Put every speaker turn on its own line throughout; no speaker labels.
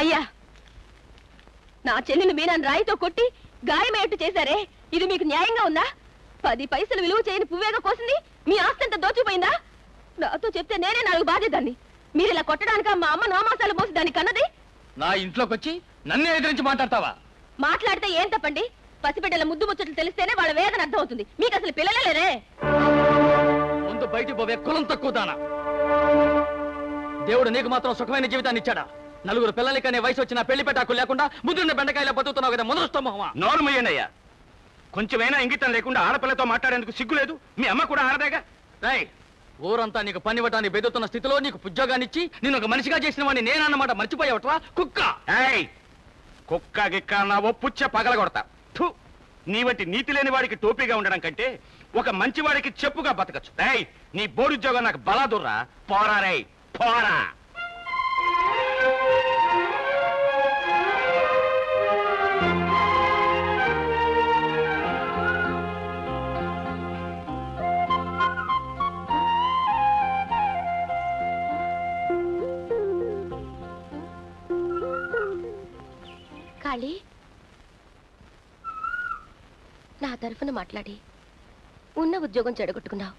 అయ్యా, నా చెల్లెలు మీనాన్ని రాయితో కొట్టి గాయమయ్యట్టు చేశారే, ఇది మీకు న్యాయంగా ఉందా? 10 పైసలు విలువ చేయని పువ్వేగా కోసింది, మీ ఆస్తి అంతా దోచుకుపోయిందా? నాతో చెప్తే నేనే 4 బాధేదాన్ని. మీరు ఇలా కొట్టడానికి మా అమ్మ నోమాసాలు పోసి దాన్ని కన్నది.
నా ఇంట్లోకి వచ్చి నన్నే ఎదిరించి మాట్లాడతావా?
మాట్లాడితే ఏం తప్పండి? పసిబిడ్డల ముద్దు ముచ్చట్లు తెలిస్తేనే వాళ్ళ వేదన అర్థం అవుతుంది. మీకు అసలు పిల్లలే లేరే.
ముందు బయటికి పోవే కులం తక్కువ దానా. దేవుడు నీకు మాత్రం సుఖమైన జీవితాన్ని ఇచ్చాడా? 4 పిల్లలకి అనే వయసు వచ్చిన పెళ్లి పెట్టాకు లేకుండా ముందున్న బెండకాయలా బతుకుతున్నావు కదా, మొదలుస్తామా?
నోరు ముయ్యండియ్యా. కొంచెమైనా ఇంగితం లేకుండా ఆడపిల్లతో మాట్లాడేందుకు సిగ్గులేదు? మీ అమ్మ కూడా ఆడదేగా.
రై, ఊరంతా నీకు పనివ్వటానికి బెదుతున్న స్థితిలో నీకు ఉద్యోగాన్ని ఇచ్చి నేను ఒక మనిషిగా చేసిన వాడిని నేనన్నమాట మర్చిపోయావట్రా కుక్క.
కుక్క గిక్క అన్నావో పుచ్చ పగలగొడతా. నీ వంటి నీతి లేని వాడికి టోపీగా ఉండడం కంటే ఒక మంచి వాడికి చెప్పుగా బతకచ్చు. నీ బోరుద్యోగం నాకు బలాదుర్రా. పోరా రేయ్, పోరా.
కాళీ, నా తరఫున మాట్లాడి ఉన్న ఉద్యోగం చెడగొట్టుకున్నావు.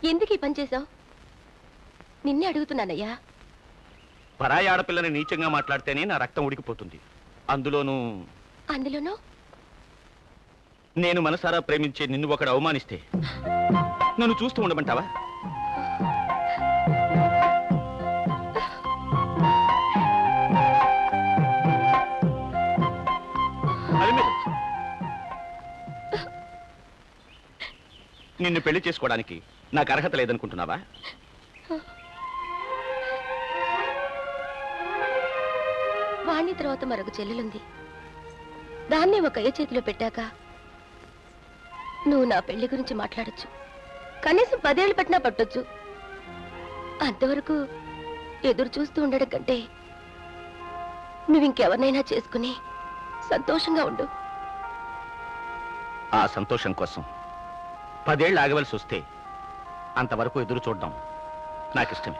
ఎందుకు ఈ పని చేశావు? నిన్నే అడుగుతున్నానయ్యా.
పరాయి ఆడపిల్లని నీచంగా మాట్లాడితేనే నా రక్తం ఉడికిపోతుంది. అందులోనూ నేను మనసారా ప్రేమించే నిన్ను ఒకడు అవమానిస్తే నన్ను చూస్తూ ఉండమంటావా? నిన్ను పెళ్లి చేసుకోవడానికి నాకు అర్హత లేదనుకుంటున్నావా?
వాణ్ణి తర్వాత మరొక చెల్లెలుంది. దాన్ని ఒక అయ్య చేతిలో పెట్టాక నువ్వు నా పెళ్లి గురించి మాట్లాడొచ్చు. కనీసం 10 ఏళ్ళు పట్టినా పట్టొచ్చు. అంతవరకు ఎదురు చూస్తూ ఉండడం కంటే నువ్వింకెవరినైనా చేసుకుని సంతోషంగా ఉండు.
ఆ సంతోషం కోసం 10 ఏళ్ళు ఆగవలసి వస్తే అంతవరకు ఎదురు చూడడం నాకిష్టమే.